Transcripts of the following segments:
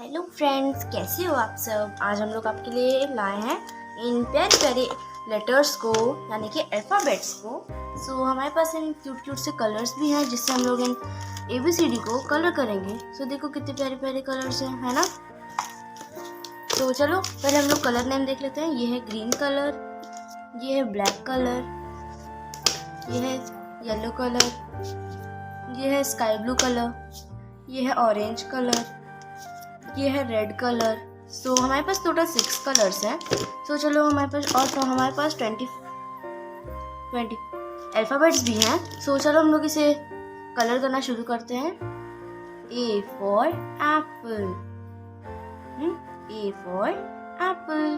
Hello friends, कैसे हो आप सब। आज हम लोग आपके लिए लाए हैं इन प्यारे प्यारे लेटर्स को, यानी कि अल्फ़ाबेट्स को। सो हमारे पास इन क्यूट क्यूट से कलर्स भी हैं जिससे हम लोग इन ABCD को कलर करेंगे। सो देखो कितने प्यारे प्यारे कलर्स हैं, है ना। तो चलो पहले हम लोग कलर नेम देख लेते हैं। ये है ग्रीन कलर, ये है ब्लैक कलर, ये है येलो कलर, ये है स्काई ब्लू कलर, ये है ऑरेंज कलर, ये है रेड कलर। सो हमारे पास टोटल 6 कलर्स हैं। सो चलो हमारे पास हमारे पास 20 अल्फ़ाबेट्स भी हैं। सो चलो हम लोग इसे कलर करना शुरू करते हैं। A for apple, A for apple.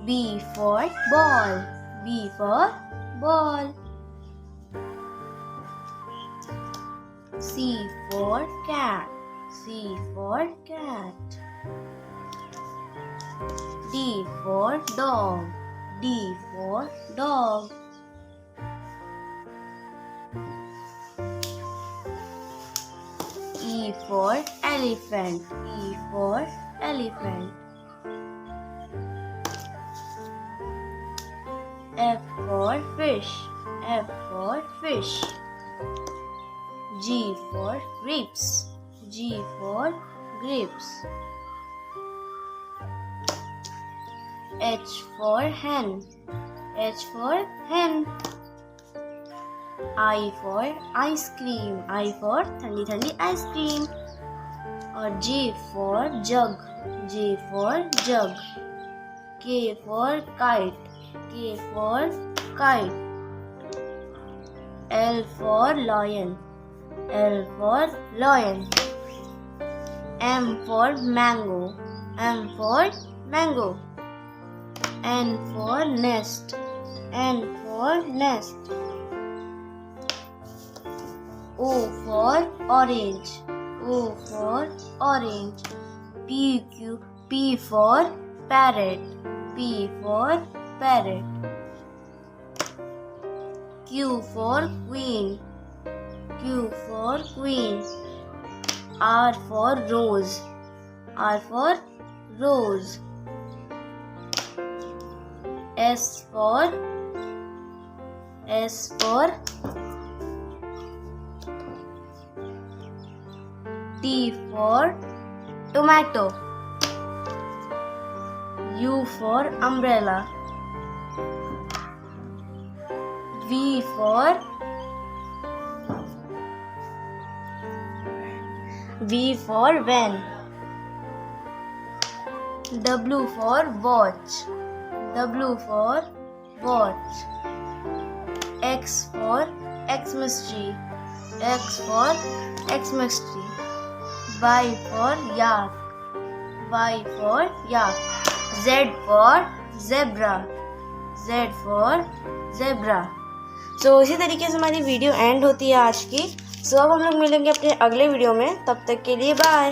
B for ball, B for ball. C for cat, C for cat. D for dog, D for dog. E for elephant, E for elephant. F for fish, F for fish. G for grapes, G for grapes. H for hen, H for hen. I for ice cream, I for ठंडी ठंडी ice cream. और J for jug, J for jug. K for kite, K for kite. L for lion, L for lion. M for mango, M for mango. N for nest, N for nest. O for orange, O for orange. P for parrot, P for parrot. Q for queen, Q for queen. R for rose, R for rose. S for T for tomato. U for umbrella. V for van. W for watch, W for watch. X for Xmas-tree, X for Xmas-tree. Y for yak, Y for yak. Z for zebra, Z for zebra. सो इसी तरीके से हमारी video and होती है आज की। सो अब हम लोग मिलेंगे अपने अगले वीडियो में। तब तक के लिए बाय।